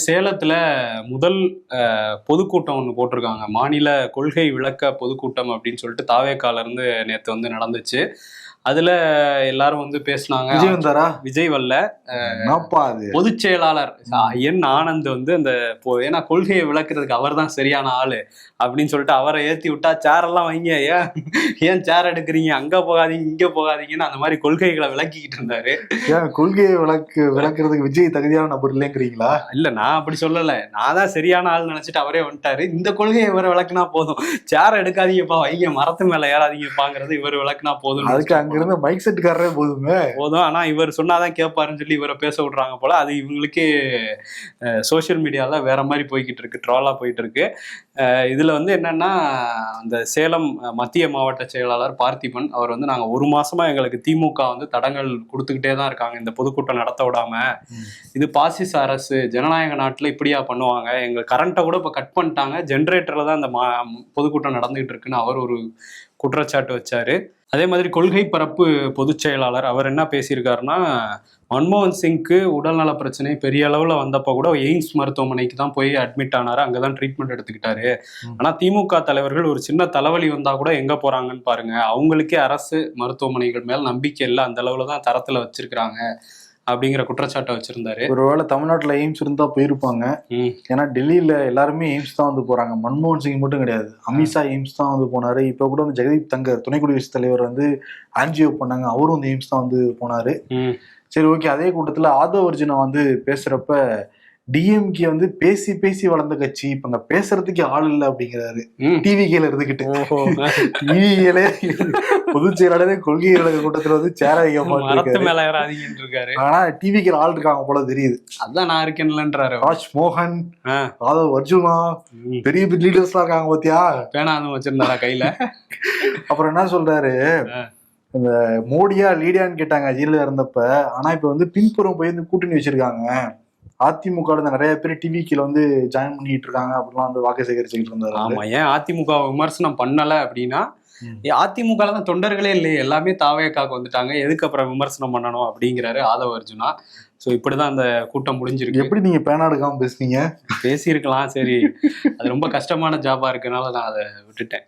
சேலத்துல முதல் பொதுக்கூட்டம் ஒன்று போட்டிருக்காங்க. மாநில கொள்கை விளக்க பொதுக்கூட்டம் அப்படின்னு சொல்லிட்டு தாவேக்கால இருந்து நேற்று வந்து நடந்துச்சு. அதுல எல்லாரும் வந்து பேசினாங்க. விஜய் வந்தாரா? விஜய் வரல. அது பொதுச் செயலாளர் என் ஆனந்த் வந்து அந்த ஏன்னா கொள்கையை விளக்குறதுக்கு அவர் தான் சரியான ஆளு அப்படின்னு சொல்லிட்டு அவரை ஏத்தி விட்டா சேரெல்லாம் வைங்க, ஏன் சேர் எடுக்கிறீங்க, அங்க போகாதீங்க இங்க போகாதீங்கன்னு அந்த மாதிரி கொள்கைகளை விளக்கிக்கிட்டு இருந்தாரு. ஏன் கொள்கையை விளக்குறதுக்கு விஜய் தகுதியான நபர் இல்லைங்கிறீங்களா? இல்ல, நான் அப்படி சொல்லல. நான் தான் சரியான ஆள் நினைச்சிட்டு அவரே வந்துட்டாரு. இந்த கொள்கையை இவரை விளக்குனா போதும், சேர் எடுக்காதீங்கப்பா, வைங்க, மரத்து மேல ஏறாதீங்கப்பாங்கிறது இவர் விளக்குனா போதும். அதுக்கு அங்க இருந்து மைக் செட்டுக்காரரே போதும். ஆனா இவர் சொன்னாதான் கேட்பாருன்னு சொல்லி இவரை பேச விடுறாங்க போல. அது இவங்களுக்கே சோசியல் மீடியால வேற மாதிரி போய்கிட்டு இருக்கு, ட்ராலா போயிட்டு இருக்கு. இதுல வந்து என்னன்னா, அந்த சேலம் மத்திய மாவட்ட செயலாளர் பார்த்திபன் அவர் வந்து, நாங்க ஒரு மாசமா எங்களுக்கு திமுக வந்து தடங்கள் கொடுத்துக்கிட்டே தான் இருக்காங்க இந்த பொதுக்கூட்டம் நடத்த விடாம. இது பாசிச அரசு, ஜனநாயக நாட்டுல இப்படியா பண்ணுவாங்க, எங்க கரண்ட்டை கூட இப்ப கட் பண்ணிட்டாங்க, ஜென்ரேட்டர்ல தான் இந்த பொதுக்கூட்டம் நடந்துகிட்டு இருக்குன்னு அவர் ஒரு குற்றச்சாட்டு வச்சாரு. அதே மாதிரி கொள்கை பரப்பு பொதுச் செயலாளர் அவர் என்ன பேசியிருக்காருன்னா, மன்மோகன் சிங்க்கு உடல்நல பிரச்சனை பெரிய அளவுல வந்தப்ப கூட எய்ம்ஸ் மருத்துவமனைக்கு தான் போய் அட்மிட் ஆனாரு, அங்கதான் ட்ரீட்மெண்ட் எடுத்துக்கிட்டாரு. ஆனா திமுக தலைவர்கள் ஒரு சின்ன தலைவலி வந்தா கூட எங்க போறாங்கன்னு பாருங்க, அவங்களுக்கே அரசு மருத்துவமனைகள் மேல நம்பிக்கை இல்லை, அந்த அளவுல தான் தரத்துல வச்சிருக்கிறாங்க அப்படிங்கிற குற்றச்சாட்டை வச்சிருந்தாரு. ஒருவேளை தமிழ்நாட்டுல எய்ம்ஸ் இருந்தா போயிருப்பாங்க. ஏன்னா டெல்லியில எல்லாருமே எய்ம்ஸ் தான் வந்து போறாங்க. மன்மோகன் சிங் மட்டும் கிடையாது, அமித்ஷா எய்ம்ஸ் தான் வந்து போனாரு. இப்ப கூட வந்து ஜெகதீப் தங்கர் துணை குடியரசுத் தலைவர் வந்து ஆன்ஜியோ பண்ணாங்க, அவரும் வந்து எய்ம்ஸ் தான் வந்து போனாரு. சரி, ஓகே. அதே கூட்டத்துல ஆதவ அர்ஜுனா வந்து பேசுறப்ப டிஎம்கே வந்து பேசி பேசி வளர்ந்த கட்சி, இப்ப அங்க பேசுறதுக்கு ஆள் இல்லை அப்படிங்கிறாரு. டிவிகேல இருந்துகிட்டு டிவிகேல பொதுச் செயலாளரே கொள்கை கூட்டத்துல வந்து சேர இருக்காரு. ஆனா டிவிகேல ஆள் இருக்காங்க போல தெரியுது. அதான் நான் இருக்கேன்லன்றாரு. ராஜ்மோகன், ஆதவ் அர்ஜுனா, பெரிய பெரிய லீடர்ஸ் எல்லாம் இருக்காங்க பாத்தியா, பேனாதும் வச்சிருந்தாரா கையில. அப்புறம் என்ன சொல்றாரு, இந்த மோடியா லீடியான்னு கேட்டாங்க ஜெயில இருந்தப்ப. ஆனா இப்ப வந்து பின்புறம் போய் வந்து கூட்டணி வச்சிருக்காங்க, அதிமுக நிறைய பேர் டிவிக்கில வந்து ஜாயின் பண்ணிட்டு இருக்காங்க அப்படிலாம் வந்து வாக்கு சேகரிச்சுக்கிட்டு இருந்தாரு. ஆமா, ஏன் அதிமுக விமர்சனம் பண்ணல அப்படின்னா, அதிமுக தான் தொண்டர்களே இல்லையே, எல்லாமே தாவேக்காக்கு வந்துட்டாங்க, எதுக்கு அப்புறம் விமர்சனம் பண்ணணும் அப்படிங்கிறாரு ஆதவ அர்ஜுனா. ஸோ இப்படிதான் அந்த கூட்டம் முடிஞ்சிருக்கு. எப்படி நீங்க பேனா எடுக்காம பேசுனீங்க? பேசியிருக்கலாம், சரி அது ரொம்ப கஷ்டமான ஜாபா இருக்கனால நான் அதை விட்டுட்டேன்.